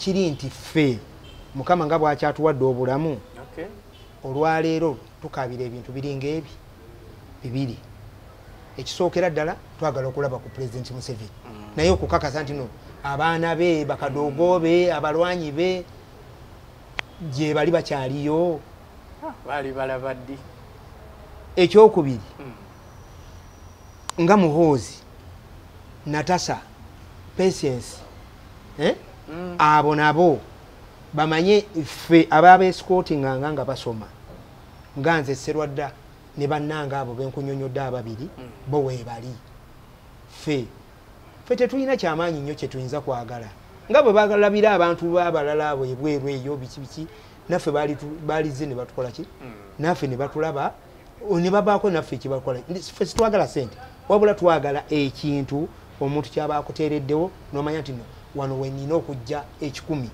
kiri nti ffe Mukama nga bw'akyatuwadde obulamu olwaleero tukabira ebintu biringa ebi bibiri. Ekisookera ddala twagala okulaba ku Pulezidenti Museveni naye okukakasa nti no abaana be bakadoogo be abalwanyi be gye bali bakyaliyo baali balaba ddi. Ekyokubiri nga Muhoozi Natasha Patience abo nabo bamanye ffe ababeescoutinganga nga basoma nga nze Sserwadda ne bannanga abo benkunyonyodde ababiri bo weebali ffe tetulina kyamaanyi nnyo kye tuyinza kwagala nga bwe bagalabira abantu abalala abo ebweru eyo biki naffe baalize ne batukola ki naffe ne batulaba ne babaako naffe ekibakola ffe situwagala sente wabula twagala ekintu omuntu kyaba akuteereddewo n'omanya nti no wano wenina okujja 10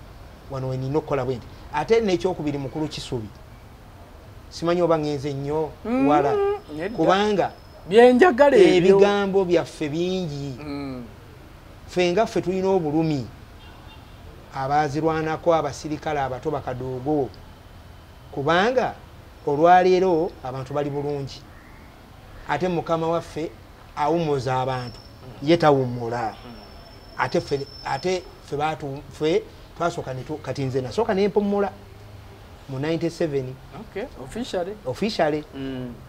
wano wenina okukola bwenti ate n'ekyokubiri mukulu Kisubi simanyi oba ngenze nnyo wala kubanga byenjagala ebigambo byaffe bingi ffe nga ffe tulina obulumi abaazirwanako abasirikale abato bakadoogo kubanga olwaleero abantu bali bulungi ate Mukama waffe awumuza abantu ye tawummula ate ffe twasooka kati nze nasooka nempumula mu 97 officially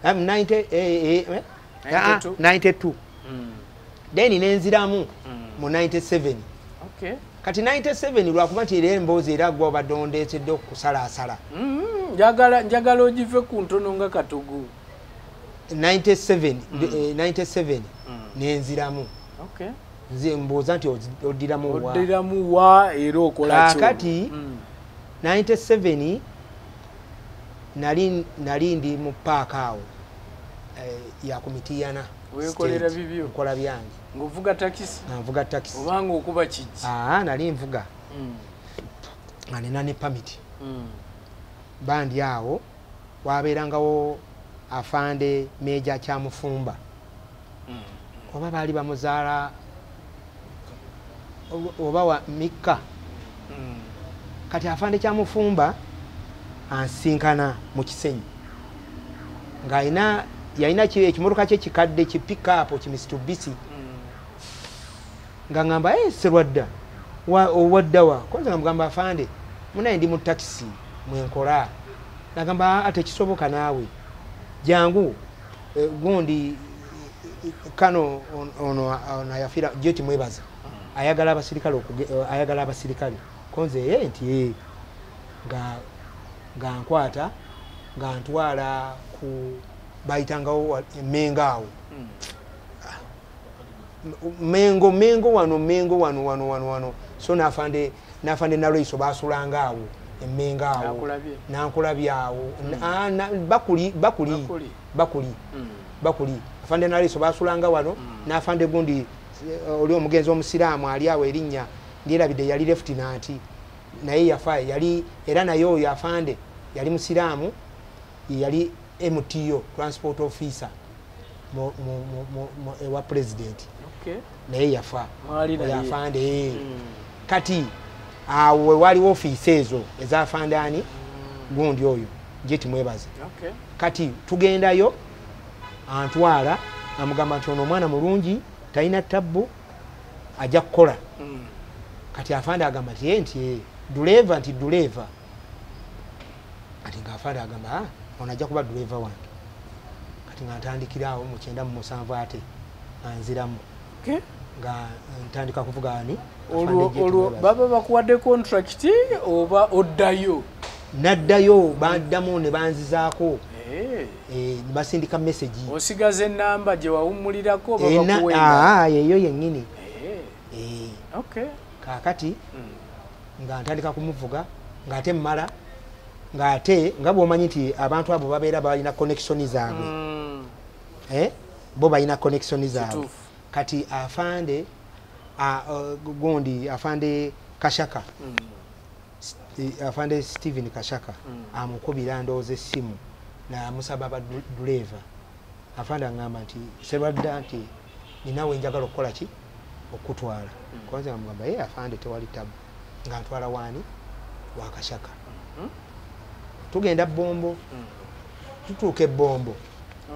92 then nenziramu mu 97 kati 97 lwakuba nti era emboozi era gwe obadde ondeetedde okusalaasala njagala ogive ku ntono nga katugu 97 nenziramu nze mbooza nti oddiramu wa era okola kati 97 nali ndi mu paaka awo ya Kumitiyana wekolera bibyo nkola byange ngovuga takisi nvuga takisi obanga okuba kiki nali nvuga nga nina ne pamiti bandi awo wabeerangawo afande Meja Kyamufumba oba baali bamuzaala oba wa Mikka kati afande Kyamufumba ansinkana mu Kisenyi nga yalina ekimotoka kye kikadde ki pick-up Mitsubishi nga ngamba Sserwadda owaddawa kwanza nga mugamba afande munaye ndi mu takisi mwenkola nagamba ate kisoboka naawe jangu gundi kano ono ayafira jeti mwebaza ayagala abasirikale konze nti nga nkwata nga ntwala ku bayitangawo Mengo wano so nafande nalweiso basulanga awo Mengo awo nankulabya awo bakuli afande nalweiso basulanga wano nafande gundi oli omugenzi omusiraamu ali awo erinnya ndirabidde yali lieutenant naye yafa yali era naye oyo afande yali musiraamu yali MTO transport officer ewa president naye yafa yafande kati awo waliwo ofiisi ezo ezafande ani gundi oyo jeti mwebaze kati tugendayo antwala amugamba nti ono omwana mulungi talina tabbu ajja kukola kati afande agamba nti duleva nti duleva kati nga afande agamba ono ajja kuba duleva wange kati nga ntandikiraawo mu 97 ate anziramu nga ntandika kuvuga ani olwo baba bakuwadde contract oba oddayo naddayo baddamu ne banzizaako basindika message osigaze namba gye wawummulirako babakuwenda yeyo yennyini kakati nga ntandika kumuvuga ng'ate mmala ng'ate nga bw'omanyi nti abantu abo babeera balina connection zaabwe bo balina connection zaabwe kati afande gundi afande Kashaka afande Steven Kashaka amukubira ndowooza essimu namusaba abaduleva afande agamba nti Sserwadda nti ninawe njagala okukola ki okutwala kwanza amugamba afande tewali tabu nga ntwala wani wa Kashaka. Tugenda Bombo, tutuuka Bombo.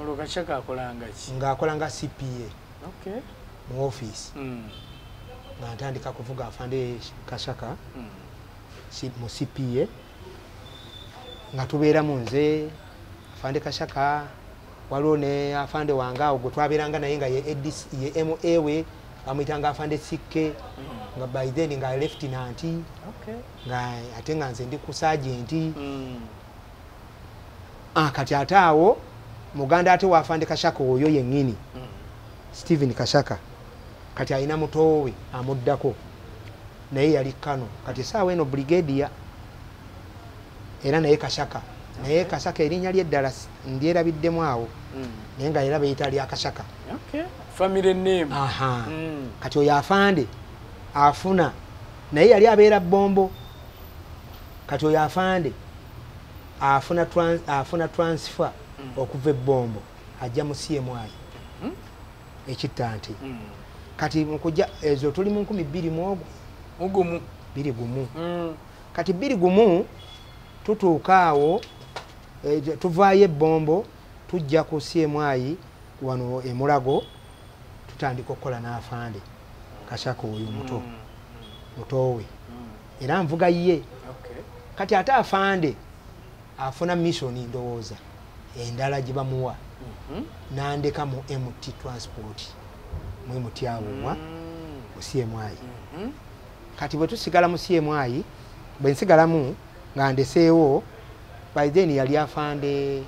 Olwo Kashaka akolanga ki? Ng'akolanga CPA. Okay. Mu office. Nga ntandika kuvuga afande Kashaka. Mu CPA. Nga tubeera mu nze afande Kashaka waliwo ne afande wanga ogwo twabeeranga naye nga ye MA we amuyitanga afande Sikke nga by then nga lieutenant. Okay. Nga ate nga nze ndi ku sergeant. Kati ate awo muganda ate wa afande Kashaka oyo yennyini Steven Kashaka kati alina mutowe amuddako naye yali Kano kati saawa eno brigadier era naye Kashaka naye Kashaka erinnya ly'eddala ndyerabiddemu awo naye nga era bayita lya Kashaka. Okay. Family name. Kati oyo afande afuna naye yali abeera Bombo kati oyo afande afuna transfer okuva Bombo ajja mu CMI ekitante. Kati mukujja ezo tuli mu 20 mugumu 21 kati 21 tutuuka awo tuvaayo Bombo tujja ku CMI wano Mulago tutandika okukola n'afande Kashaka oyo mutowe era nvuga ye. Kati ate afande afuna mission ndowooza endala gye bamuwa nandeka mu MT transport mu MT awumwa mu CMI. Kati bwe tusigala mu CMI bwe nsigalamu nga ndeseewo by then yali afande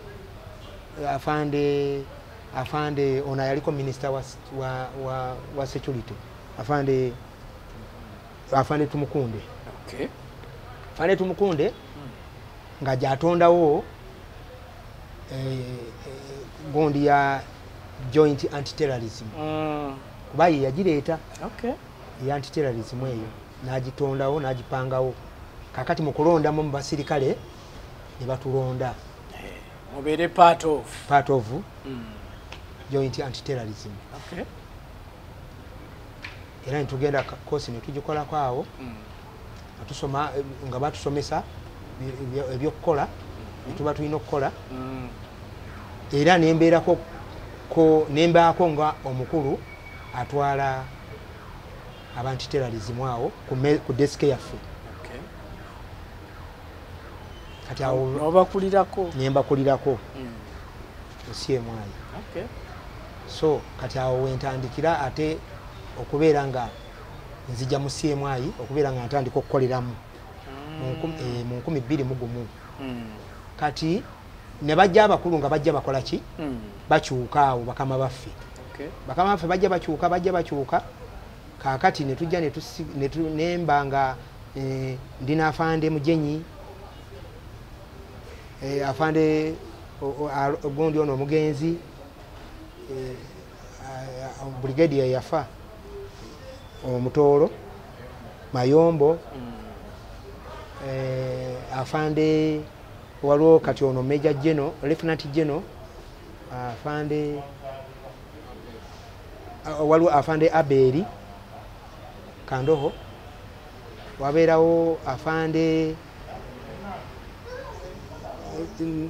ona yaliko minister wa security afande Tumukunde. Okay. Afande Tumukunde nga jatondawo gondi ya joint anti-terrorism. Kuba ye yagireeta. Okay. Ya anti-terrorism eyo nagitondawo nagipangawo. Kakati mu kulondamu mu basirikale ne batulonda. Mubere part of joint anti-terrorism. Okay. Era ntugenda course ne tugikolako awo. Atusoma nga batusomesa ebyokukola tuba tulina okukola. Era nembeerako nembaako nga omukulu atwala abanti-terrorism awo ku desk yaffe. Okay. Kati awo nobakulirako nembakulirako mu CMI. Okay. So kati awo wentandikira ate okubeera nga nzija mu CMI okubeera nga ntandika okukoleramu mu 2021. Kati ne bajja abakulu nga bajja bakola ki bakyuka awo bakama baffe. Okay. Bakama baffe bajja bakyuka kakati ne tujja ne tunemba nga ndina afande Mujenyi afande gondi ono omugenzi brigadier yafa Omutoolo Mayombo afande waliwo kati ono Major General Lieutenant General afande waliwo afande Aberi Kandoho wabeerawo afande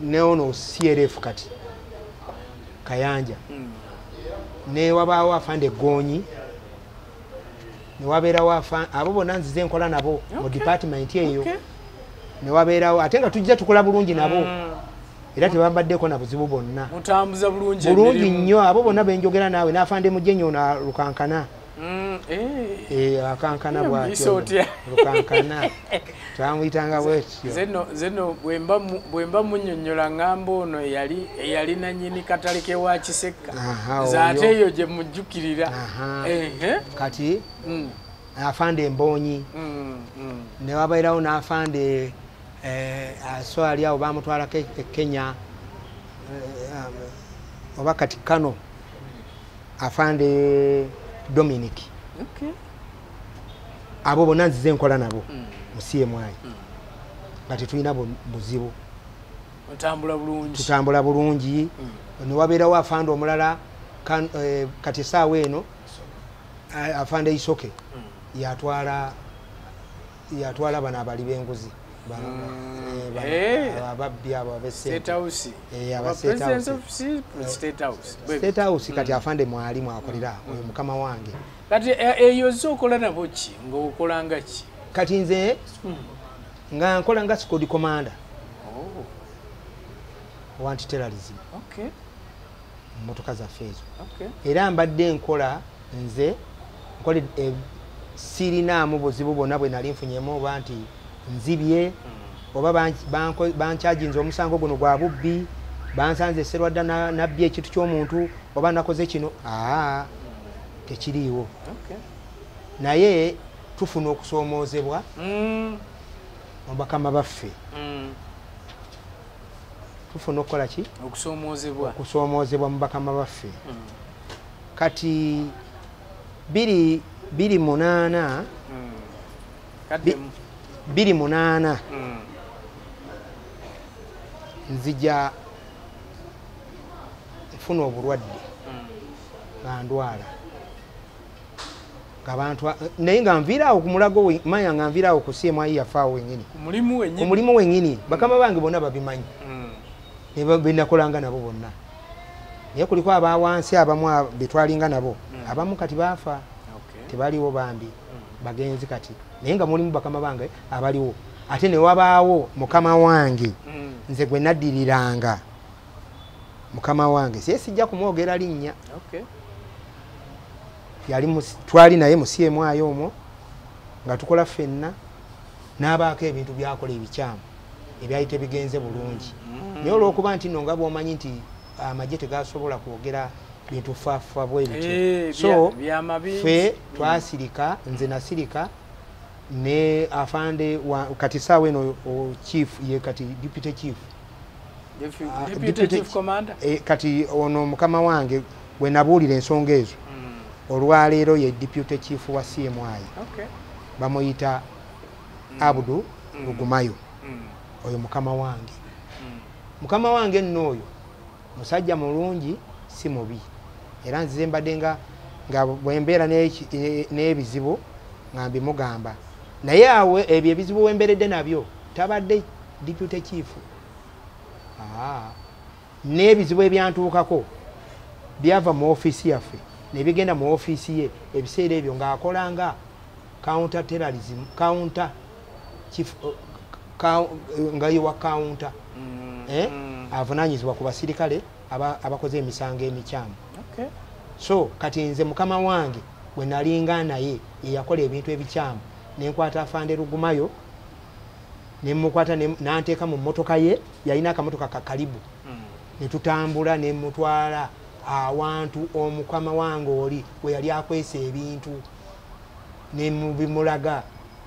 ne ono CRF kati Kayanja ne wabaawo afande Gonyi ne wabeerawo abo bonna nzize nkola nabo mu department eyo. Ne wabeerawo ate nga tujja tukola bulungi nabo era tebambaddeko na buzibu bonna. Mutambuza bulungi nnyo abo bonna benjogera naawe n'afande Mujenyi na Lukankana. Akankana bwatyo Lukankana twamuyitanga bwetyo. Zeno bwemba munnyonnyola ngamba ono eyali nannyini katale ke wa Kiseka zaate eyo gye mujjukirira. Kati afande Mbonyi ne wabeerawo n'afande aswali awo bamutwalako Kenya oba kati Kano afande Dominic. Okay. Abo bonna nzize nkola nabo mu CMI nga tetulina buzibu. Tutambula bulungi. Ne wabeerawo afande omulala kati saawa eno afande Isoke yatwala yatwala bana abali benguzi ababbi abo State House State House kati afande mwalimu akolera oyo mukama wange kati eyo zokola nabo ki ng'okolanga ki kati nze nga nkola nga squad commander wanti terrorism motoka za fezo era mbadde nkola nze nkole sirinaamu buzibu bwonna bwe nali nfunyemu oba nti nzibye oba bankyajinze omusango guno gwa bubbi bansanze Sserwadda nabbye ekintu ky'omuntu oba nakoze kino tekiriiwo naye tufuna okusoomoozebwa mu bakama baffe tufuna okukola ki okusoomoozebwa mu bakama baffe kati 28 nzija nfuna obulwadde nga ndwala ng'abantu naye nga nviiraawo ku mulago manya nga nviiraawo ku CMI yafaawo wenyini ku mulimu wenyini bakama bange bonna babimanyi benakolanga nabo bonna naye kuliko abawansi abamu betwalinga nabo abamu kati baafa tebaliwo bambi bagenzi kati naye nga mulimu bakama bange abaliwo ate ne wabaawo mukama wange nze gwe naddiriranga mukama wange siye sijja kumwogera linnya twali naye mu CMI omwo nga tukola ffenna n'abaako ebintu byakola ebikyamu ebyali tebigenze bulungi naye olw'okuba nti nno nga bw'omanyi nti amagye tegasobola kwogera bintu faafa bwe bityo so ffe twasirika nze nasirika ne afande kati saawa eno chief ye kati deputy chief kati ono mukama wange bwe nabuulira ensonga ezo olwaleero ye deputy chief wa CMI bamuyita Abdu Lugumayo oyo mukama wange nno oyo musajja mulungi si mubi era nzize mbadde nga bwembeera n'ebizibu nga mbimugamba naye awo ebyo ebizibu wemberedde nabyo tabadde deputy chief n'ebizibu ebyantuukako byava mu ofiisi yaffe nebigenda mu ofiisi ye ebiseera ebyo ng'akolanga counter terrorism counter chief nga ye wa counter avunaanyizibwa ku basirikale abakoze emisango emikyamu so kati nze mukama wange bwe nalinga naye eyakola ebintu ebikyamu nenkwata afande Lugumayo nemukwata nanteeka mu mmotoka ye yalina akamotoka kakalibu netutambula nemutwala awantu omukama wange oli we yali akwesa ebintu nemubimulaga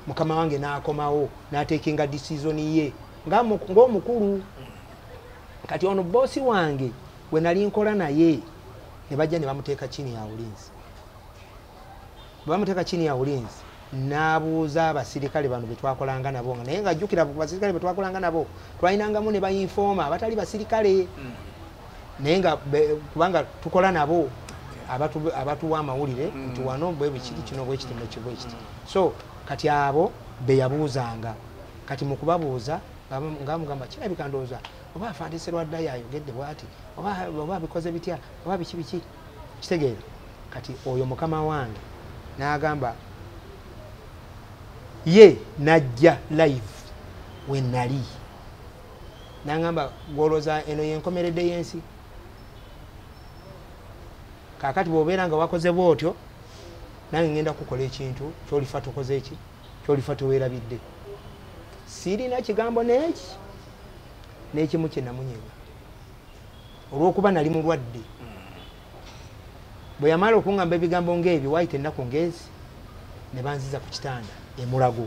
mukama wange n'akomawo n'ateekinga decision ye ng'omukulu kati ono boosi wange bwe nali nkola naye ne bajja ne bamuteeka chini ya ulinzi bamuteeka chini ya ulinzi n'abuuza abasirikale bano be twakolanga nabo naye nga jjukira ku basirikale be twakolanga nabo twalinangamu ne bayinfooma abatali basirikale naye nga kubanga tukola nabo abatuwa amawulire nti wano bwe bikiri kino bwe kiti nekibwe kiti so kati abo be yabuuzanga kati mu kubabuuza ngamugamba kirabika ndowooza oba afande Sserwadda yayogedde bw'ati oba bikoze bitya oba biki kitegeera kati oyo mukama wange n'agamba ye najja live we nali n'agamba gwolooza eno yenkomeredde y'ensi kakati bw'obeera nga wakoze bw'otyo nange ngenda kukola ekintu kyolifa tukoze eki kyolifa teweerabidde sirina kigambo n'ekimu kye namunyega olw'okuba nali mulwadde bwe yamala okuŋŋamba ebigambo ng'ebyo waayita ennaku ngezi ne banziza ku kitanda emulago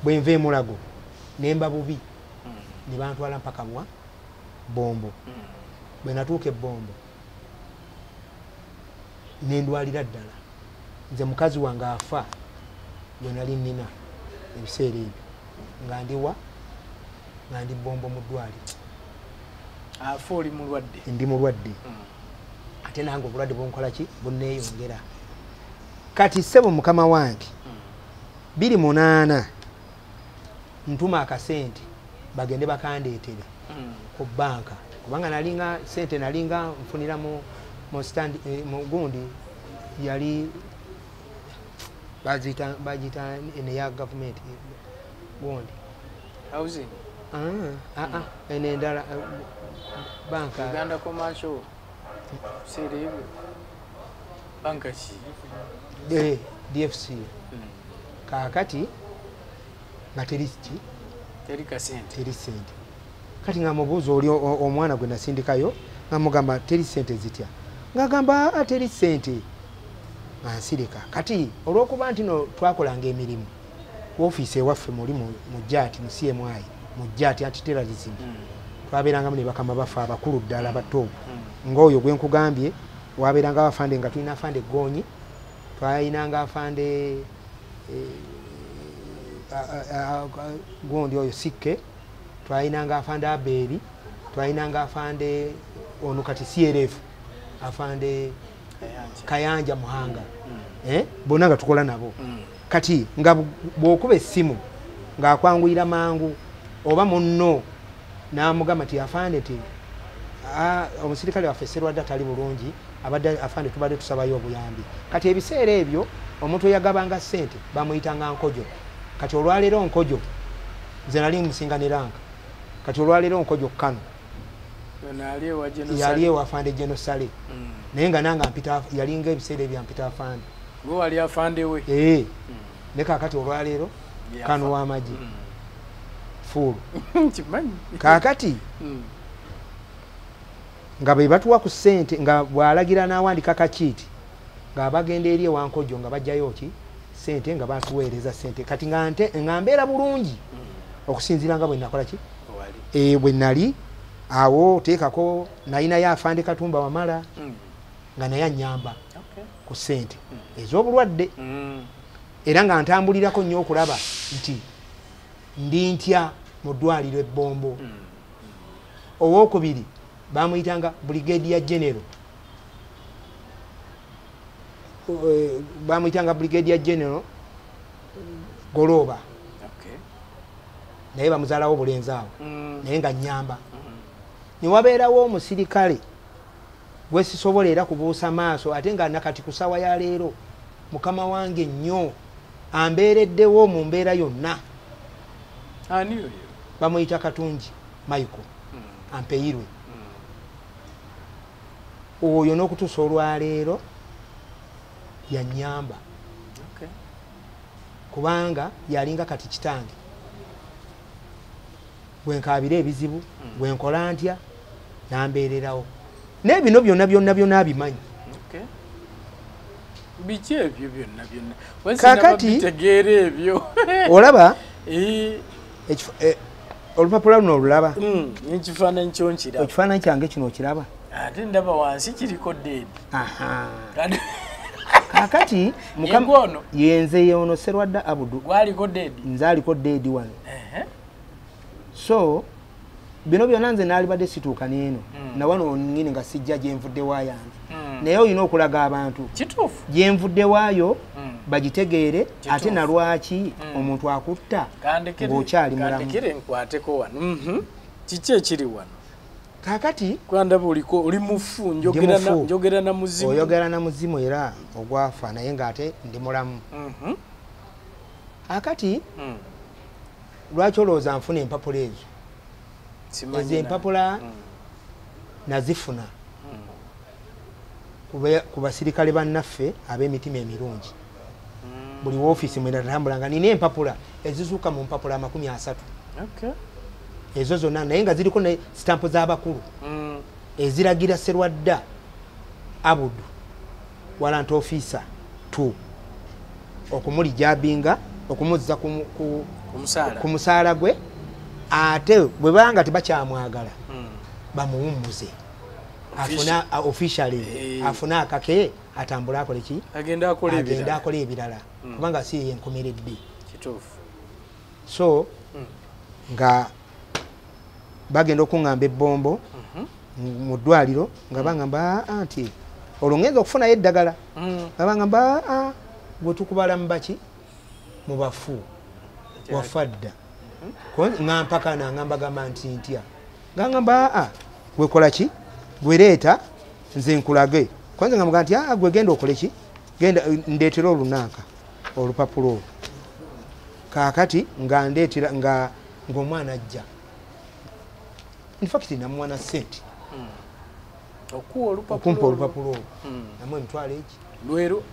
bwe nva emulago nemba bubi ne bantwala mpaka bwa bombo bwe natuuka ebbombo nendwalira ddala nze mukazi wange afa gwe nali nnina ebiseera ebyo nga ndi bombo mu ddwaliro afa oli mulwadde ndi mulwadde ate nange obulwadde bunkola ki bunneeyongera kati ssebo mukama wange 28 ntuma akasente bagende bakandeetere ku banka kubanga nalinga sente nalinga nfunira mu stand mu gundi yali bagita ene ya government gundi housing ene ndala banka Uganda commercial siri banka chi DFC kakati nga teri sente kati nga mubuuzo oli omwana gwe nasindikayo nga mugamba teri sente zitya ngagamba teri sente ansirika kati olwokuba nti no twakolanga emirimu ofiisi ewaffe muli mu jati mu CMI mu jati anti-terrorism twabeerangamu ne bakama bafe abakulu ddala bato ng'oyo gwe nkugambye wabeeranga abafande nga tulina afande Gonyi twayinanga afande gundi oyo Sikke twayinanga afande Aberi twayinanga afande ono kati CRF afande Kayanja Muhanga bonna nga tukola nabo kati nga bw'okuba essimu ng'akwanguyira mangu oba munno n'amugamba ti afande ti omusirikale waffe Sserwadda tali bulungi abadde afande tubadde tusabayo obuyambi kati ebiseera ebyo omuntu eyagabanga ssente bamuyitanga Nkojo kati olwaleero Nkojo nze nali musinganiranga kati olwaleero Nkojo Kano yali ewa afande Genosale naye nga nanga mpita yalinga ebiseera ebyampita afande gwe wali afande we ne kakati olwaleero Kano w'amagye fulu kakati nga be batuwa ku ssente nga bw'alagira n'awandika kakiiti ng'abagenda eri ewa Nkojo nga bajjayo ki ssente nga batuweereza ssente kati nga mbeera bulungi okusinziira nga bwe nakola ki bwe nali awo teekako nalinayo afande Katumba Wamala nga naye annyamba ku ssente ez'obulwadde era nga ntambulirako nnyo okulaba nti ndi ntya mu ddwaliro ebbombo owookubiri bamuyitanga Brigadier General Goloba naye bamuzaalawo bulenzi awo naye nga nnyamba newabeerawo omusirikale gwe sisobola era kubuusa maaso ate nga nakati ku ssaawa ya leero mukama wange nnyo ambeereddewo mu mbeera yonna bamuyita Katungi Michael Ampeyirwe oyo n'okutuusa olwaleero yannyamba kubanga yalinga kati kitange bwenkaabira ebizibu bwenkola ntya nambeererawo n'ebino byonna abimanyi biki ebyo byonna kakati bitegeera ebyo olaba olupapula luno olulaba ekifaananyi kyonkiraba ekifaananyi kyange kino okiraba ate ndaba wansi kiriko deedi kakati yenze yono Sserwadda Abudu gwaliko deedi nze aliko deedi wano so bino byonna nze naalibadde situuka n'eno na wano nyini nga sijja gyenvudde waayange naye olina okulaga abantu gyenvudde waayo bagitegeere ate nalwaki omuntu akutta ng'okyali mulamu kiki ekiri wano kakati kwandaba oli mufu njogera na muzimu oyogera na muzimu era ogwafa naye ng'ate ndi mulamu akati lwaki olowooza nfuna empapula ezo ezo empapula nazifuna ku basirikale bannaffe ab'emitima emirungi buli woofiisi mwe natambulanga nina empapula ezizuuka mu mpapula 30 ezo zonna naye nga ziriko ne sitampu z'abakulu eziragira Sserwadda Abudu warrant officer 2 okumulijabinga okumuzza ku musaala gwe ate bwe banga tebakyamwagala bamuwummuze afuna officially afuna akake atambula akole ki agenda akola ebirala kubanga si yenkomeredde kituufu so nga bagenda okuŋŋamba ebbombo mu ddwaliro nga baŋŋamba anti olwo ngenza okufunayo eddagala nga baŋŋamba gwe tukubala mu baki mu bafu wafadda nga mpaka nangamba gamba nti ntya ngamba gwekola ki gwereeta nze nkulage kwanza nga muga nti gwe genda okole ki genda ndeetera olunaaka olupapulo olwo kaakati nga ndeetera ng'omwana ajja infacti namwana sente okumpa olupapulo olwo namwe emitwalo egi lwero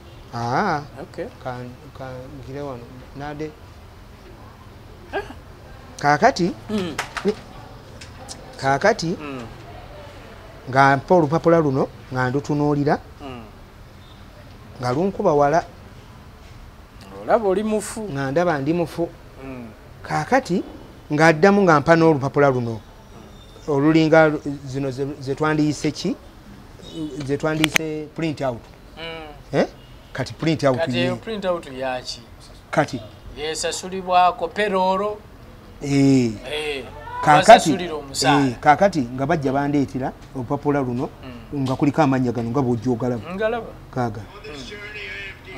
kankire wano nade kaakati nga mpa olupapula luno nga ndutunuulira nga lunkuba wala olaba oli mufu nga ndaba ndi mufu kaakati ng'addamu nga mpa n'olupapula luno olulinga zino zetwandiyise ki zetwandiyise print out kati print out yaki kati yesasulibwako peroro kaakati nga bajja bandeetera olupapula luno nga kuliko amannya gano nga bwojja ogalaba kaaga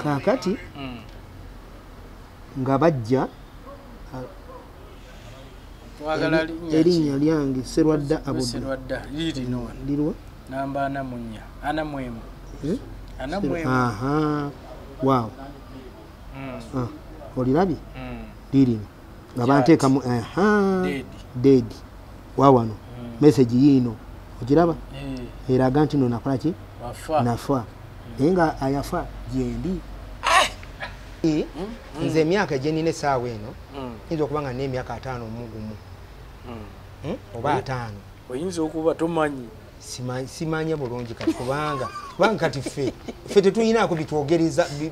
kaakati nga bajja erinnya lyange Serwadda Serwadda lirwa namba ana mwemu waaw olirabye lirino nga banteekamu dedi wawano message yiino ogiraba eraga nti no nakola ki nafa naye nga ayafa gyendi nze emyaka gyenina essaawa eno yinza okuba nga n'emyaka 5 mugumu oba 5 oyinza okuba tomanyi simanya bulungi kati kubanga kati ffe tetuyinaako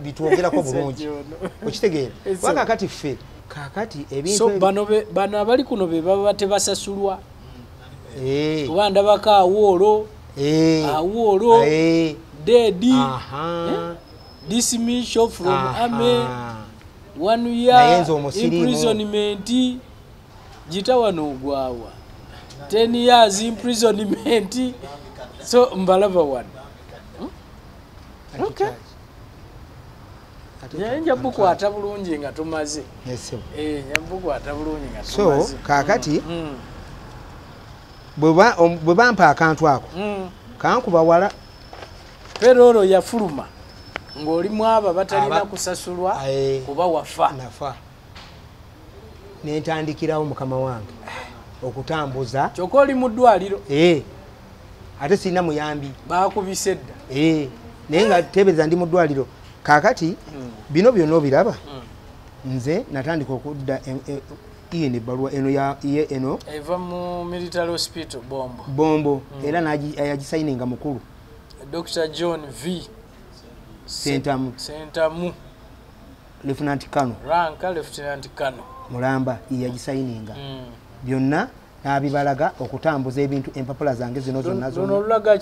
bitwogerako bulungi okitegeera kubanga kati ffe kakati ebintu bano abali kuno be baba tebasasulwa kuba ndabako awoolo dedi dismissal from army 1 year imprisonment jita wano ogwawa 10 years imprisonment so mbalava wano njabukwata bulungi nga tumaze njabukwata bulungi nga tumaze so kakati bwe bampa akantu ako kankuba wala peroro yafuluma ng'oli mwaba batalina kusasulwa kuba wafa nentandikirawo mukama wange okutambuza kyokka oli mu ddwaliro ate sirina muyambi bakubise dda naye nga tebeeza ndi mu ddwaliro kaakati bino byonna obiraba nze natandika okudda ebbaluwa eno eva mu military hospital bombo era yagisayininga mukulu Dr. John V. Sentamu Lieutenant Kano ranka Lieutenant Kano mulamba yagisayininga byonna nabibalaga okutambuza ebintu empapula zange zino zonna olulaga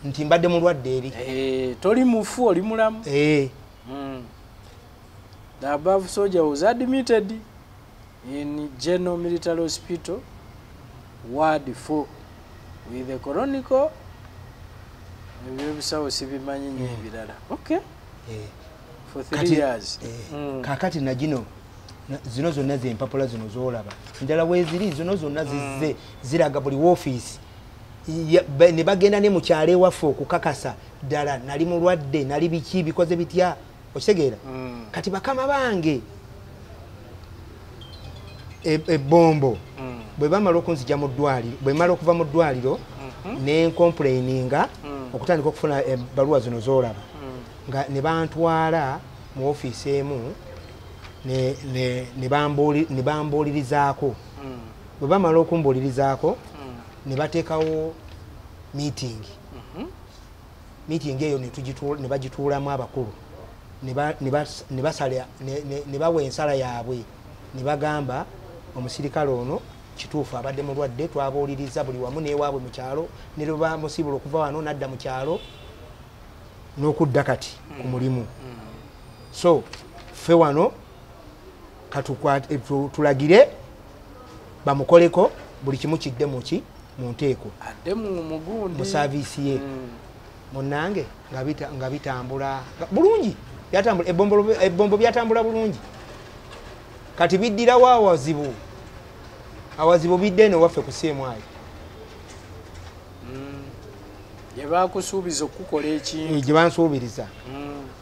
nti mbadde mulwadde eri toli mufu oli mulamu the above soldier was admitted in General Military Hospital Ward 4 with a chronicle ebisawo sibimanyi nyo ebirala for 3 years kakati na zino zonna zempapula zino zolaba njala weziri zino zonna zizze ziraga buli woofiisi ne bagenda ne mukyalo ewaffe okukakasa ddala nali mulwadde nali biki bikoze bitya okitegeera kati bakama bange ebbombo bwe bamala okunzija mu ddwaliro bwe mala okuva mu ddwaliro ne nkomplaininga okutandika okufuna ebbaluwa zino zolaba nga ne bantwala mu woofiisi emu ne bambuulirizaako bwe bamala okumbuulirizaako ne bateekawo meeting eyo ne bagituulamu abakulu ne bawa ensala yaabwe ne bagamba omusirikale ono kituufu abadde mulwadde twabuuliriza buli wamu n'ewaabwe mu kyalo ne lwe bamusiibula okuva wano n'adda mu kyalo n'okudda kati ku mulimu so ffe wano tulagire bamukoleko buli kimu kidde mu nteeko mu saaviisi ye munnange nga bitambula bulungi ebbombo byatambula bulungi kati biddirawo awazibu bidde eno waffe ku CMI gye bakusuubiza okukola ekintu gye bansuubiriza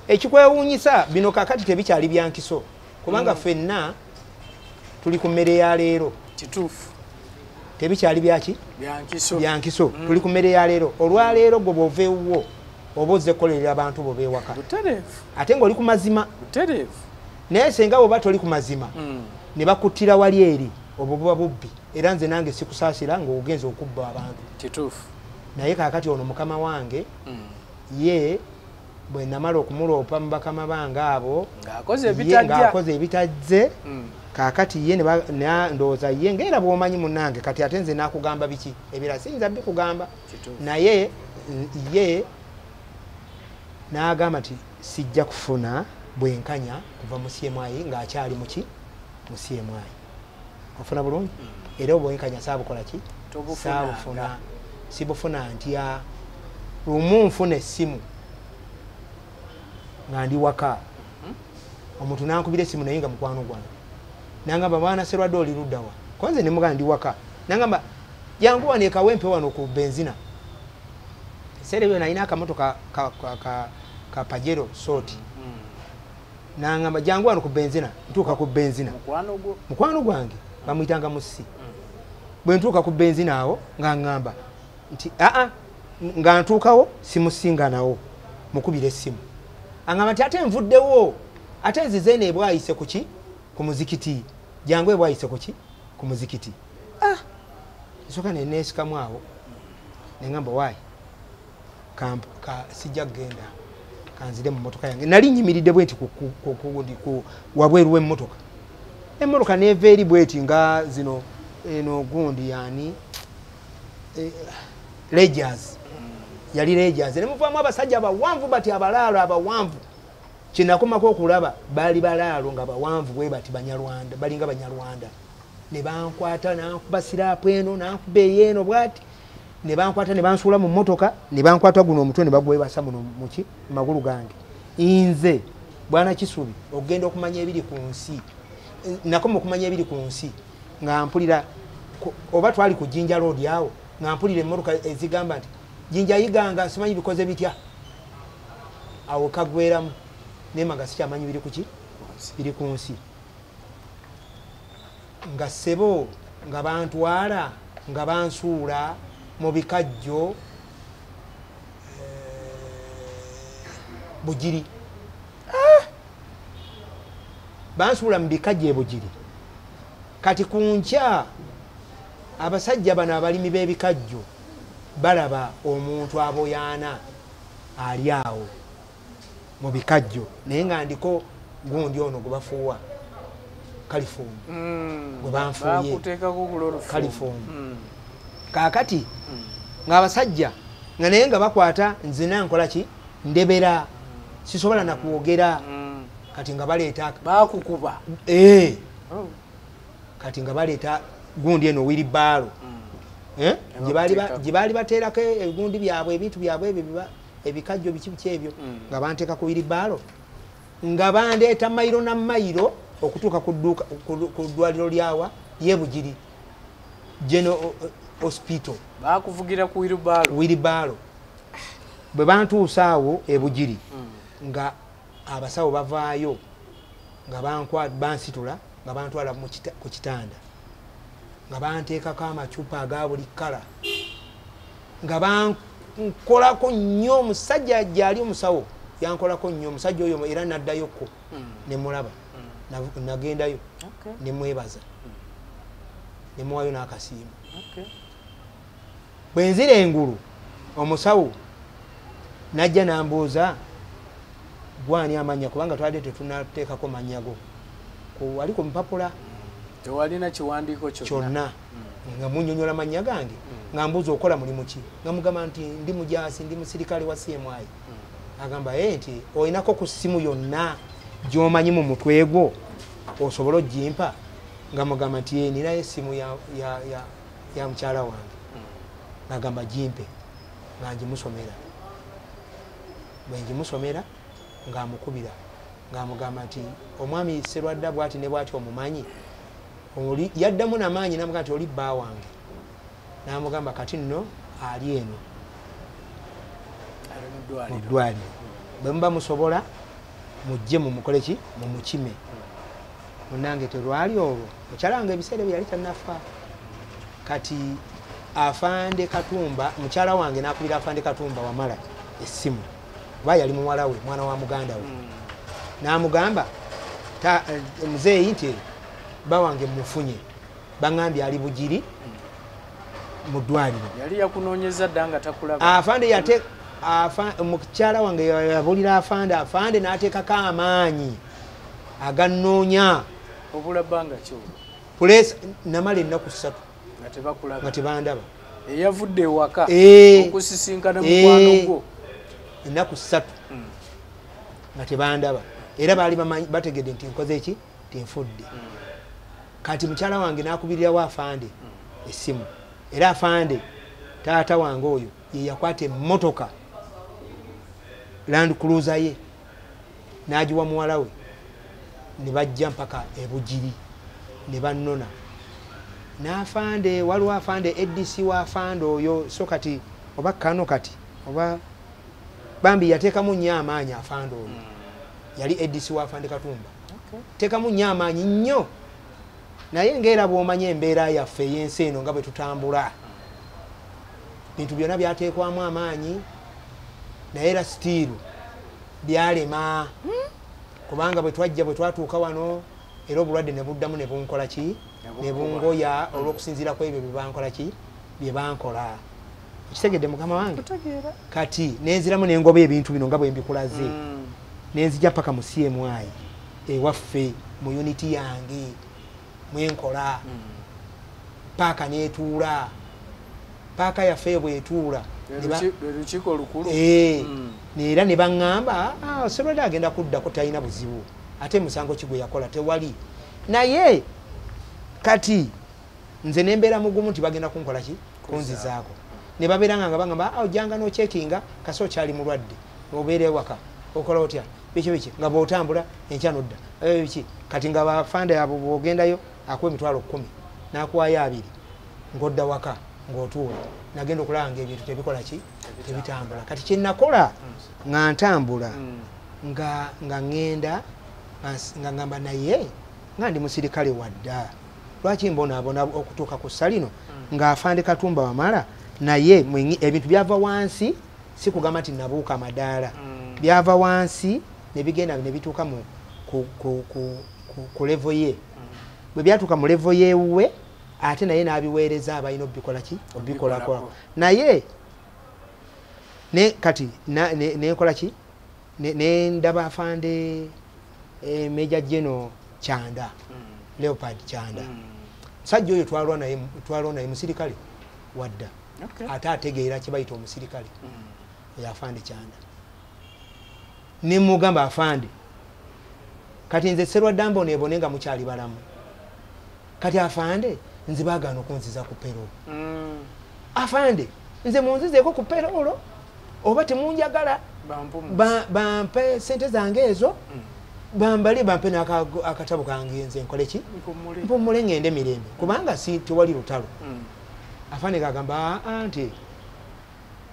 ekikwewuunyisa bino kakati tebikyali byankiso kubanga ffenna tuli ku mmere ya leero kituufu tebikyali byaki byankiso tuli ku mmere ya leero olwaleero gwe bwoveewuwo oba ozze kukolerera abantu bo beewaka ate ng'oli ku mazima naye senga bwoba toli ku mazima ne bakuttira wali eri obwo buba bubbi era nze nange sikusaasira ng'ogenza okubba abantu kituufu naye kaakati ono mukama wange ye bwe namala okumuloopa mu bakama bange abo ng'akoze ebitazze kaakati ye ndowooza ye ngaera bw'omanyi munnange kati ate nze nakugamba biki ebirala siyinza bikugamba naye ye n'agamba nti sijja kufuna bwenkanya kuva mu CMI ng'akyali muki mu CMI ofuna bulungi era obwenkanya saabukola ki saabufuna sibufuna ntya lumu nfuna essimu nga ndi waka omuntu nankubira essimu naye nga mukwano gwange nangamba mwana Serwadde oli luddawa konze ne mugamba ndi waka nangamba jangu wano ekawempe wano ku benzina serebyo nalina akamotoka ka Pajero soti nangamba jangu wano ku benzina ntuuka ku benzina mukwano gwange bamuyitanga musi bwe ntuuka ku benzina awo nga ngamba nti nga ntuukawo simusinganawo mukubira essimu angamba nti ate nvuddewo ate nzize ne bwayise kuki ku muzikiti jangu ebwayise kuki ku muzikiti nsoka ne neesikamu awo nengamba waayi sijja kugenda kanzire mu motoka yange nali nyimiridde bweti ku wabweru w'emmotoka emmotoka neeva eri bweti nga zino eno gundi yani Rangers yali Rangers ne muvaamu abasajja abawanvu bati abalaalo abawanvu kinakomako okulaba baali balaalo nga bawanvu bwe bati Banyarwanda balinga Banyarwanda ne bankwata nankuba siraapu eno nankuba eyeeno bwati ne bankwata ne bansuula mu mmotoka ne bankwata guno omutwe ne bagwebasa muno muki magulu gange inze bwana Kisubi ogenda okumanya ebiri ku nsi nakoma okumanya ebiri ku nsi nga mpulira oba twali ku Jinja Road yawo nga mpulira emmotoka ezigamba nti Jinja yiganga simanyi bikoze bitya awo kagweramu nemaga sikyamanyi biri kuki biri ku nsi nga sebo nga bantwala nga bansuula mu bikajjo Bugiri bansuula mu bikajjo Bugiri kati ku nkya abasajja bano abalimi b'ebikajjo balaba omuntu aboyaana ali awo mu bikajjo naye nga ndiko gundi ono gwe bafuuwa kalifuumu gwe banfuuye kalifuumu kaakati ng'abasajja nga naye nga bakwata nzina nkola ki ndebera sisobola nakwogera kati nga baleeta bakukuba kati nga baleeta gundi eno wiribaalo gye baali bateerako egundi byabwe ebintu byabwe ebyo ebikajjo biki ebyo nga banteeka ku wiribaalo nga bandeeta mayiro na mayiro okutuuka ku ddwaliro lyawa y'Ebugiri General Hospital bakuvugira ku wiribaalo bwe bantuusa awo Ebugiri nga abasawo bavaayo nga bansitula nga bantwala ku kitanda nga banteekako amacupa aga buli kkala nga bankolako nnyo omusajja gyali omusawo yankolako nnyo omusajja oyo era naddayokko nemulaba nagendayo nemwebaza nemuwayo n'akasiimu bwe nzira engulu omusawo najja nambuuza gwani amanya kubanga twali tetunateekako manyago wali ku mpapula tewalina kiwandiiko kyonna nga munyonyola mannya gange nga mbuuza okola mulimu ki nga mugamba nti ndi mujaasi ndi musirikale wa CMI agamba nti olinako ku ssimu yonna gy'omanyi mu mutwe gwo osobola ogimpa nga mugamba nti ninayo essimu ya mukyala wange nagamba gimpe nga ngimusomera bwe ngimusomera nga amukubira ng'amugamba nti omwami Sserwadda bw'ati ne bw'ati omumanyi yaddamu n'amaanyi n'amugamba nti oli bba wange n'amugamba kati nno ali eno mu ddwaliro bwe muba musobola mujje mumukole ki mumukime munange terwali olwo mukyala wange ebiseera bye yali tannafa kati Afande Katumba mukyala wange n'akubira Afande Katumba Wamala essimu kuba yali muwala we mwana wa muganda we n'amugamba muzeeyi nti bba wange mufunye baŋŋambye ali Bugiri mu ddwaliro yali yakunoonyeza dda nga takulaba Afande mukyala wange yabulira Afande n'ateekako amaanyi agannoonya obula bbanga ki pulesa namala ennaku 3 nga tebandaba eyavudde ewaka okusisinkana mukwano gwo ennaku 3 nga tebandaba era baali bategedde nti nkoze eki tinfudde kati mukyala wange n'akubirirawo Afande essimu era Afande taata wange oyo ye yakwata emmotoka Land Cruiser ye n'agiwa muwala we ne bajja mpaka e Bugiri ne bannona n'Afande waliwo Afande ADC wa Afande oyo so kati oba kano kati oba bambi yateekamu nnyo amaanyi Afande oyo yali ADC wa Afande Katumba teekamu nnyo amaanyi nnyo naye ng'era bw'omanya embeera yaffe ey'ensi eno nga bwe tutambula bintu byonna byateekwamu amaanyi naye era sitiiru byalema kubanga bwe twajja bwe twatuuka wano era obulwadde ne buddamu ne bunkola ki ne bungoya olw'okusinziira ku ebyo bye bankola ki bye bankola ekitegedde mukama wange kati nenziramu nengoba ebintu bino nga bwe mbikulaze nenzija paka mu CMI ewaffe mu unity yange mwenkola paaka netuula paaka yaffe bwetuula lukiiko lukulu era ne baŋŋamba Sserwadda agenda kuddako talina buzibu ate musango ki gwe yakola tewali naye kati nze nembeera mugumu nti bagenda kunkola ki kunzizaako ne babeeranga nga baŋŋamba ojjanga n'okyekinga kasi okyali mulwadde obeera ewaka okola otya biki nga bw'otambula enkya nodda biki kati nga Bafande abo bw'ogendayo akuwa emitwalo 10 n'akuwayo 2 ng'odda waka ng'otuula nagenda okulaba ng'ebintu tebikola ki tebitambula kati kyenakola nga ntambula nga ŋŋenda nga ŋŋamba naye nga ndi musirikale wadda lwaki mbonaabona okutuuka ku ssa lino nga Afande Katumba Wamala naye ebintu byava wansi si kugamba nti nabuuka amadaala byava wansi ne bigenda ne bituuka ku levo ye bwe byatuuka mu levo yewe ate naye n'abiweereza abalina obikola ki obikolako naye ne kati nekola ki ndaba Afande Major General Kyanda Leopard Kyanda musajja oyo twalwa naye musirikale wadda ate ategeera kye bayita omusirikale oyo Afande Kyanda ne mugamba Afande kati nze Sserwadda mboneebone nga mukyali balamu kati Afande nze baagaana okunziza ku peroolo Afande nze munzizeeko ku peroolo oba temunjagala bampe sente zange ezo bambali bampe n'akatabo kange nze nkole ki mpumule ngende mirembe kubanga si tewali lutalo Afande gagamba nti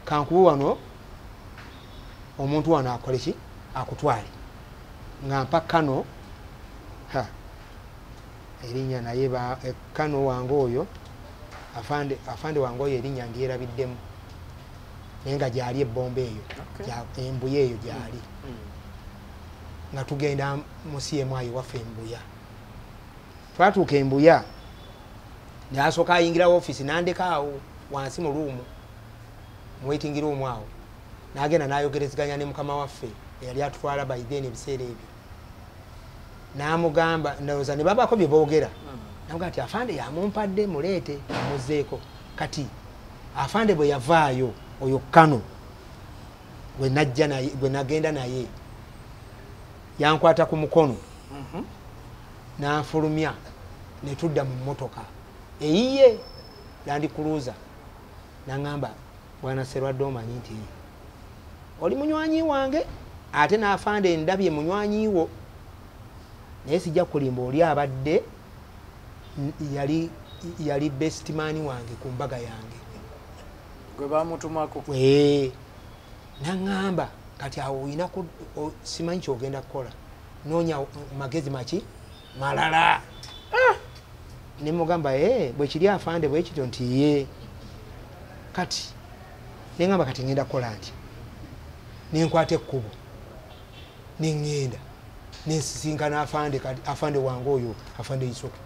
kankuwe wano omuntu wano akole ki akutwale nga mpa kano erinnya naye kano wange oyo Afande wange oyo erinnya ndyerabiddemu naye nga gyali ebbomba eyo embuya eyo gyali nga tugenda mu CMI waffe embuya twatuuka embuya nasooka ayingira woofiisi nandeka awo wansi mu luumu mu waiting room awo n'agenda n'ayogerezeganya ne mukama waffe eyali atutwala by then ebiseera ebyo n'amugamba ndowooza ne babaako bye boogera namugamba nti Afande yamumpadde muleete amuzzeeko kati Afande bwe yavaayo oyo kano gwe nagenda naye yankwata ku mukono n'anfulumya ne tudda mu mmotoka eyiye Land Cruiser n'aŋŋamba Bwana Sserwadda omanyi nti oli munywanyi wange ate n'Afande ndabye munywanyi wo naye sijja kulimba oli abadde yali best man wange ku mbaga yange gwe bamutumako naŋŋamba kati awo olina simanyi kyogenda kukola noonya magezi maki malala ne mugamba bwe kiri afande bwe kityo nti ye kati neŋŋamba kati ngenda kukola nti nenkwata ekkubo neŋŋenda nensisinkana afande wange oyo afande Isoto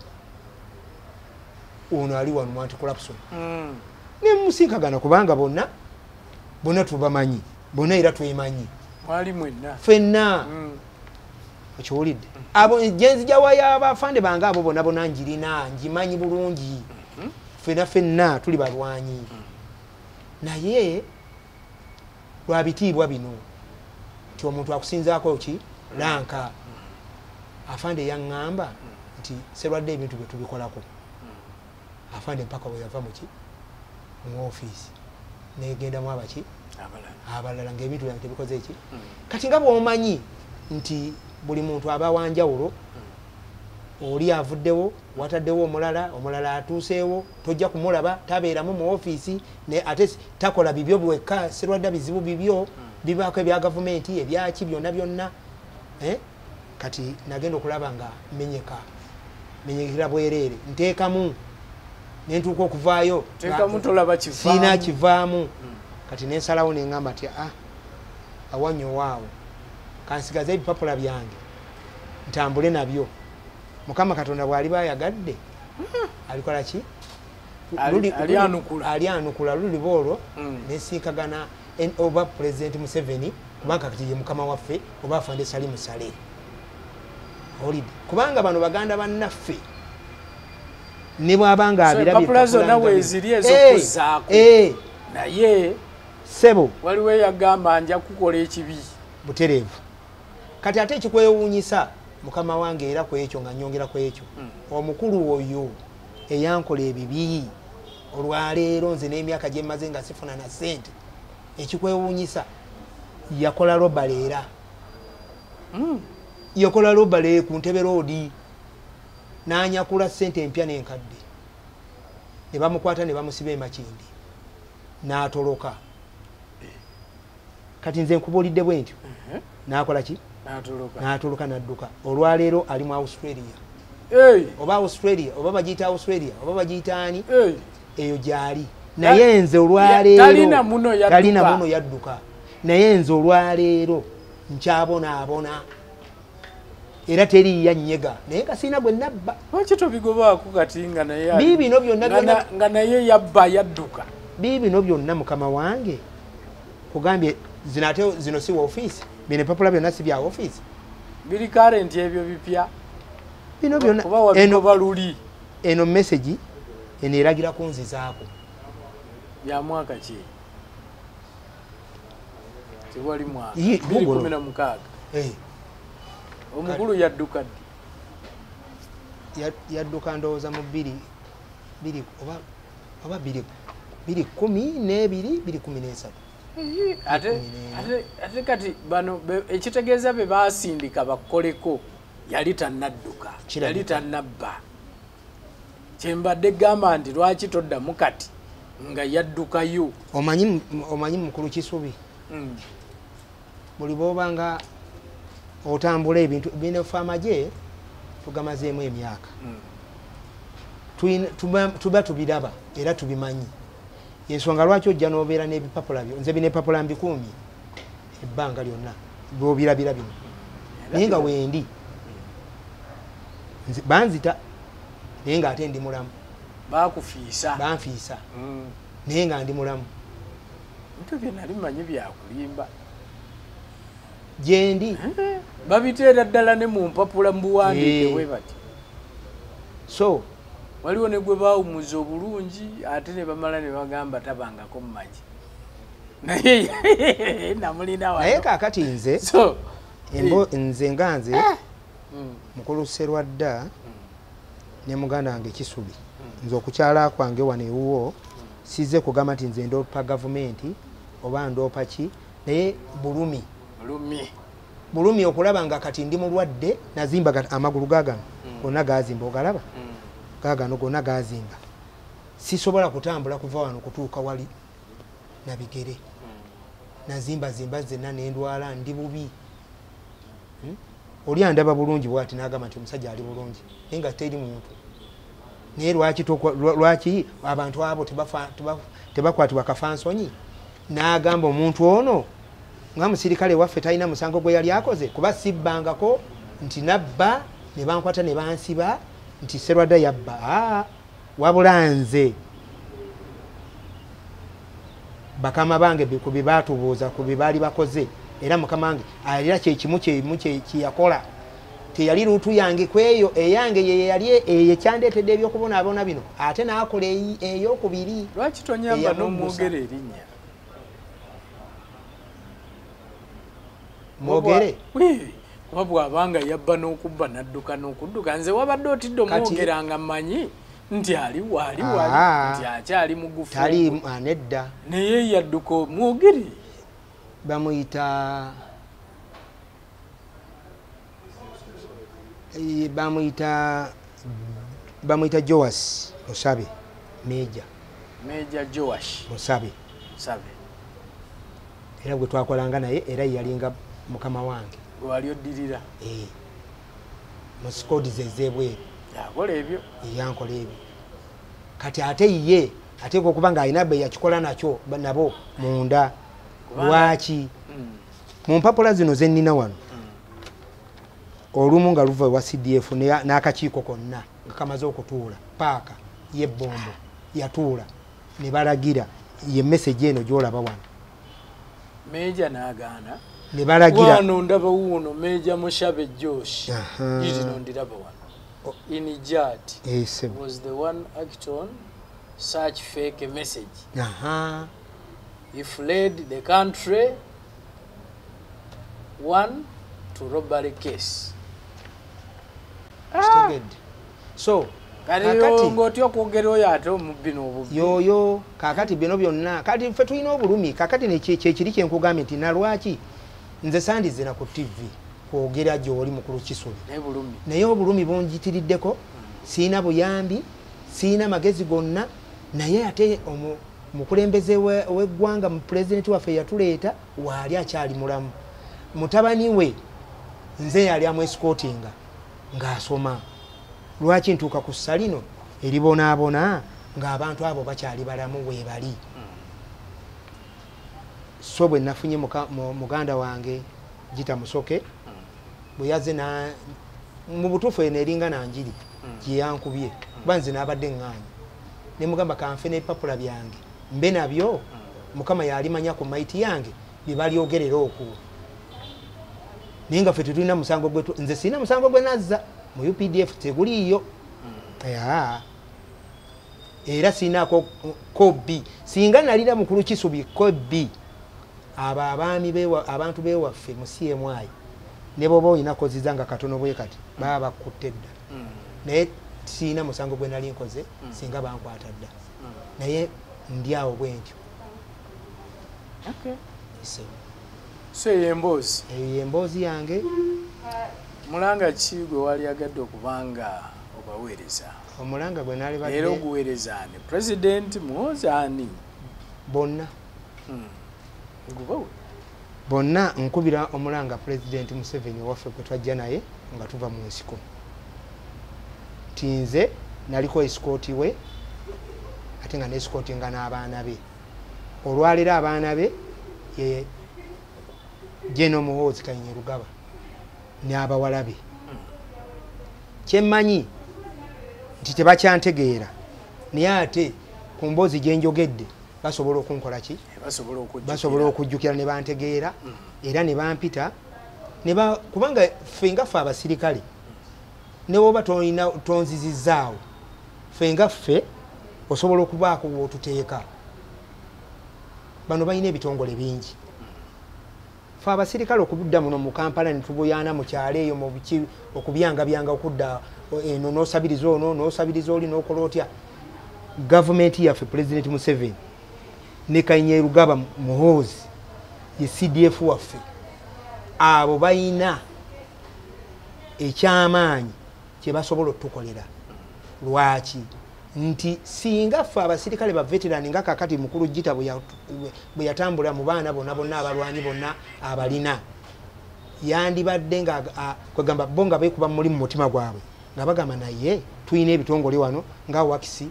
ono ali wano Mwanti Corruption nemusinkagana kubanga bonna tubamanyi bonna era twemanyi mwali mwenna ffenna okiwulidde abo jenzija y'abafande bange abo bonna njirina njimanyi bulungi ffenna tuli balwanyi naye lwa bitiibwa bino nti omuntu akusinzaako ki lanka afande yaŋŋamba nti serwadde ebintu bye tubikolako afande mpaka we yava mu ofiisi negendamu abaki abalala ng'ebintu byange tebikoze eki kati nga bw'omanyi nti buli muntu aba wanjawulo oli avuddewo wataddewo omulala atuuseewo tojja kumulaba tabeeramu mu ofiisi ate takola bibyo bwekka serwadda bizibu bibyo bibaako ebya gavumenti ebyaki byonna kati nagenda okulaba nga menyekera bwereere nteekamu nentuuka okuvaayo siina kivaamu kati nensalawo neŋŋamba nti awanyowaawo kansigaze ebipapula byange ntambule nabyo Mukama Katonda bw'ali bayagadde alikola ki alyanukula luliba olwo nensinkagana oba President Museveni kubanga kati ye mukama waffe oba afande Salimu Saleh olidde kubanga bano baganda bannaffe ne bwabanga abirabye zonna weeziri ez'okuzzaako naye sebo waliwo eyagamba nja kukola ekibi butereevu kati ate ekikwewuunyisa mukama wange era ku ekyo nga nnyongera ku ekyo omukulu oyo eyankola ebibi olwaleero nze n'emyaka gye mmaze nga sifuna na ssente ekikwewuunyisa yakola lobaleera yakola lobale ku Ntebe Road n'anyakula ssente empya n'enkadde ne bamukwata ne bamusiba emakindi n'atoloka kati nze nkubuulidde bwe ntyo n'akola ki n'atoloka n'adduka olwaleero ali mu Australia oba Australia oba bagiyita Australia oba bagiyita ani eyo gyali naye nze olwaleero talina muno yadduka naye nze olwaleero nkyabonaabona era teri yannyega naye kasiina gwe nabba lwaki tobigobaako kati nga naye biibino byonna nga naye yabba yadduka biibino byonna mukama wange kugambye zino si wa ofiisi bino empapula byonna si bya ofiisi biri karenti ebyo bipya bino byonna oba wabigoba luli eno message eno eragira kunzizaako ya mwaka ki tewali mwaka 2016 omukulu yadduka ddi yadduka ndowooza mu 2 oba 2012 ate kati bano ekitegeeza be baasindika bakoleko yali tannadduka yali tannabba kyembadde gamba nti lwaki toddamu kati nga yaddukayo omanyi mukulu Kisubi buli bw'obanga otambula ebintu bino famagye tugamazeemu emyaka tuba tubiraba era tubimanyi yensonga lwaki ojja n'obeera n'ebipapula byo nze bino epapula mbikuumye ebbanga lyonna bw'obirabira bino naye nga wendi banzita naye nga ate ndi mulamu banfiisa naye nga ndi mulamu bintu bye nali mmanyi byakulimba gyendi babiteera ddala ne mu mpapula mu buwandiike bwe bati so waliwo ne gwe baawumuza obulungi ate ne bamala ne bagamba tabangako mu magi naye namulina wano naye kaakati nze nze nga nze mukulu Serwadda ne muganda wange Kisubi nze okukyala kwange wano ewuwo sizze kugamba nti nze ndoopa gavumenti oba ndoopa ki naye bulumi bulumi okulaba nga kati ndi mulwadde nazimba amagulu gagano gonna gazimba ogalaba gagano gonna gazimba sisobola kutambula kuva wano kutuuka wali nabigere nazimba zimba zenna nendwala ndi bubi oli andaba bulungi bwati nagamba nti omusajja ali bulungi naye nga teri muntu naye lwaki abantu abo tebakwatibwa kafansonyi n'agamba omuntu ono nga musirikale waffe talina musango gwe yali akoze kuba sibbangako nti nabba ne bankwata ne bansiba nti Serwadda yabba wabula nze bakama bange ku bye baatubuuza ku bye baali bakoze era mukama wange alira kyekimu kyeyakola teyali luutu yange kweyo eyange ye yali ekyandeetedde ebyokubonaabona bino ate n'akola eyokubiri. Lwaki tonyamba n'omwogera erinnya mwogere kuba bw'abanga yabba n'okubba n'adduka n'okudduka nze wabadde otidde omwogera nga mmanyi nti ali wali nti akyali mugufu tali anedda naye yadduka omwogere bamuyita Joas Musabe Meja Joash Musabe era gwe twakolanga naye era yalinga mukama wange wali oddirira mu skodi zezebweru yakola ebyo yankola ebyo kati ate ye ateeka okuba nga alina bwe yakikola nakyo nabo munda lwaki mu mpapula zino zennina wano olumu nga luva wa CDF n'akakiiko konna nga kamaze okutuula paaka yebbombo yatuula ne balagira ye message eno gy'olaba wano Meja n'agaana ne balagira wano ndaba wuuno Meja Mushabe Josh yiti nondiraba wano Inijat was the one act on such fake message. He fled the country one to robbery case. So kakati okwogera oyo ate omubbi n'obubi yoyo kakati bino byonna kati ffe tulina obulumi kakati kyekiri kyenkugambye nti nalwaki nze sandizina ku TV kwogera gy'oli mukulu Kisubi naye obulumi bunjitiriddeko siina buyambi siina magezi gonna naye ate mukulembeze w'eggwanga mu pulezidenti waffe yatuleeta waali akyali mulamu mutabani we nze yali amwesikotinga ng'asoma lwaki ntuuka ku ssa lino eribonaabona ng'abantu abo bakyali balamu weebali so bwe nafunye muganda wange Gita Musoke bwe yazze mu butuufu eno eringa nanjiri gye yankubye kuba nze n'abadde ŋŋaanya ne mugamba kanfe n'ebipapula byange mbe nabyo mukama yalimanya ku maiti yange bye balyogerera okwo naye nga ffe tetulina musango gwe nze sirina musango gwe nazza mu UPDF teguliiyo era sinaako kobi singa nalira mukulu Kisubi kobi abo abantu bewaffe mu CMI ne boba olina koziza nga katono bwe kati baba bakutte dda naye sirina musango gwe nali nkoze singa bankwata dda naye ndi awo bwe ntyo so eyemboozi yange mulanga ki gwe wali agadde okubanga obaweereza omulanga gwe nali badde era oguweereza ani president muhozi ani bonna bonna nkubira omulanga president Museveni waffe kwe twajja naye nga tuva mu nsiko nti nze naliko esikooti we ate nga nesikootinga n'abaana be olwaliro abaana be ye Jeno Muhoozi Kanyerugaba n'abawala be kyemmanyi nti tebakyantegeera naye ate ku mboozi gye njogedde basobola okunkola ki basobola okujjukira ne bantegeera era ne bampita kubanga ffe nga ffe abasirikale ne woba tonzizizaawo ffe nga ffe osobola okubaako wootuteeka bano balina ebitongole bingi ffe abasirikale okudda muno mu Kampala ne tubuyaana mu kyalo eyo mu buki okubyangabyanga okudda eno n'osabiriza ono n'osabiriza oli n'okola otya gavumenti yaffe President Museveni ne Kanyerugaba Muhoozi ye CDF waffe abo bayina ekyamaanyi kye basobola okutukolera. Lwaki? Nti singa ffe abasirikale ba veterani nga kakati mukulu Jita bwe yatambula mu baana bonna abalwanyi bonna abalina yandibadde nga kwegamba bo nga beekuba muli mu mutima gwabwe nga bagamba naye tulina ebitongole wano nga wakisi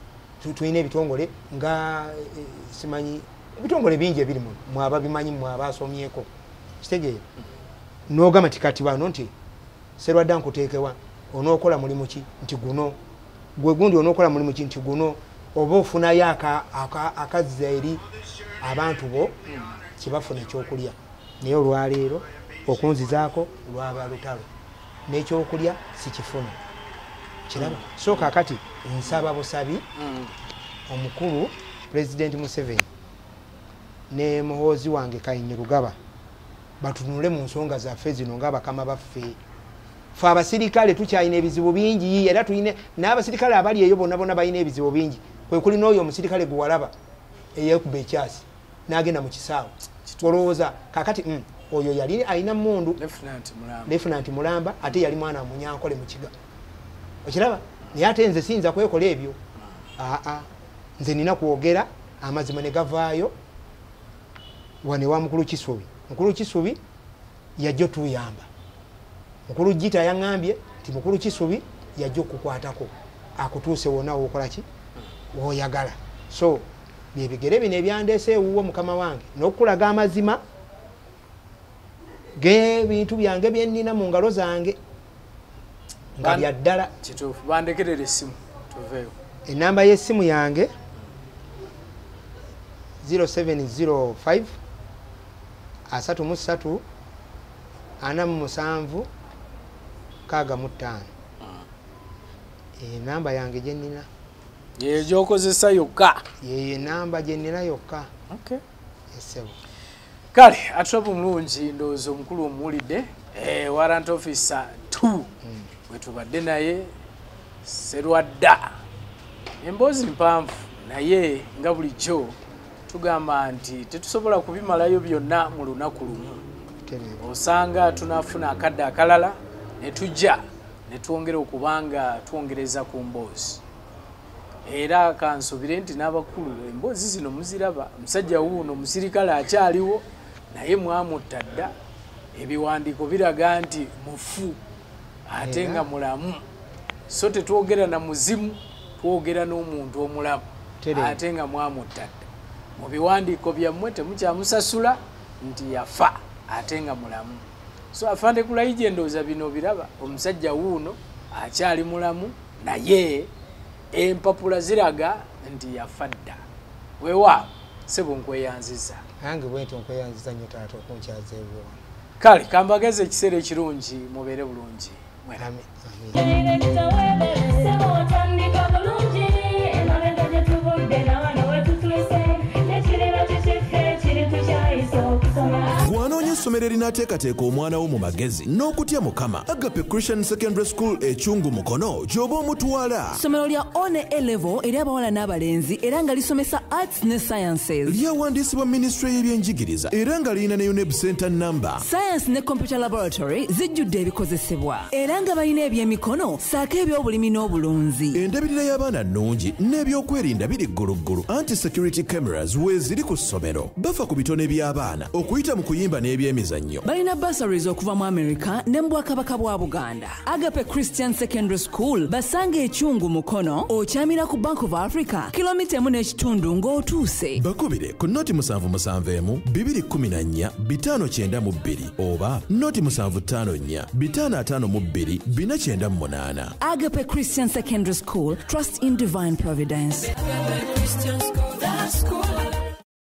tulina ebitongole nga simanyi ebitongole bingi ebiri mu ababimanyi mu abasomyeko kitegeera n'ogamba nti kati wano nti Serwadda nkuteekewa onookola mulimu ki nti guno gwe gundi onookola mulimu ki nti guno oba ofunayo akazza eri abantu bo kyebafuna ekyokulya naye olwaleero okunzizaako lwaba lutalo n'ekyokulya sikifuna kiraba. So kakati nsaba busabi omukulu President Museveni ne muhoozi wange Kainerugaba batunule mu nsonga zaffe zino ng'abakama baffe. Ffe abasirikale tukyalina ebizibu bingi era tulina n'abasirikale abali eyo bonna balina ebizibu bingi. Kwe kuli n'oyo omusirikale gwe walaba eyeekuba ekyasi n'agenda mu kisaawe. Olowooza kakati oyo yali alina mmundu Lieutenant Mulamba ate yali mwana Munyankole mu kiga. Okiraba? Naye ate nze siyinza kwekola ebyo. Nze nina kwogera amazima ne gavaayo wane wa mukulu Kisubi. Mukulu Kisubi yajja tuyamba. Mukulu Jita yaŋŋambye nti mukulu Kisubi yajja okukwatako akutuuse wonna wokola ki woyagala. So byebigere bino ebyandeese ewuwo mukama wange n'okulaga amazima g'ebintu byange bye nnina mu ngalo zange nga bya ddala. Kituufu bandekerera essimu tuveeyo. Ennamba y'essimu yange 0705 33 47 65. Namba yange gye nnina ye gyokozesa yokka ye namba gye nnina yokka. Okay. Esebo kale atulopu mulungi ndowooza omukulu omuwulidde warrant officer 2 bwe tubadde naye Serwadda emboozi mpanvu naye nga bulijjo tugamba nti tetusobola kubimalayo byonna mu lunaku lumu. Osanga tunafuna akadde akalala ne tujja ne twongera okubanga twongereza ku mboozi. Era kansubire nti n'abakulu emboozi zino muziraba. Omusajja wuuno omusirikale akyaliwo naye mwamutta dda. Ebiwandiiko biraga nti mufu ate nga mulamu. So tetwogera na muzimu, twogera n'omuntu omulamu ate nga mwamutta dda. Mu biwandiiko byammwe temukyamusasula nti yafa ate nga mulamu. So afande Kulaije ndowooza bino biraba omusajja wuuno akyali mulamu naye empapula ziraga nti yafa dda. Weewaawo ssebo nkweyanziza. Nange bwentyo nkweyanziza nnyo taata okunkyaza ebyo. Kale kambageze ekiseera ekirungi mubeere bulungi. Gwanoonye essomero erinaateekateeka omwana wo mu magezi n'okutya Mukama. Agape Christian Secondary School Ekyungu Mukono gy'oba omutwala. Ssomero lya one A-level eri abawala n'abalenzi era nga lisomesa arts ne sciences. Lyawandiisibwa Ministry y'ebyenjigiriza era nga lirina ne UNEB Center number. Science ne computer laboratory zijjudde ebikozesebwa era nga balina ebyemikono saako eby'obulimi n'obulunzi. Endabirira y'abaana nnungi n'ebyokwerinda biri gguluggulu. Anti-security cameras weeziri ku ssomero. Bafa ku bitone by'abaana okuyita mu kuyimba n'ebyemizannyo. Balina bursaries okuva mu America ne mu Bwakabaka bwa Buganda. Agape Christian Secondary School basanga Ekyungu Mukono okyamira ku Bank of Africa kilomita 1.5 ng'otuuse. Bakubire ku noti 771 214 592 oba noti 754 552 498. Agape Christian Secondary School, trust in divine providence. Agape Christian School, that school.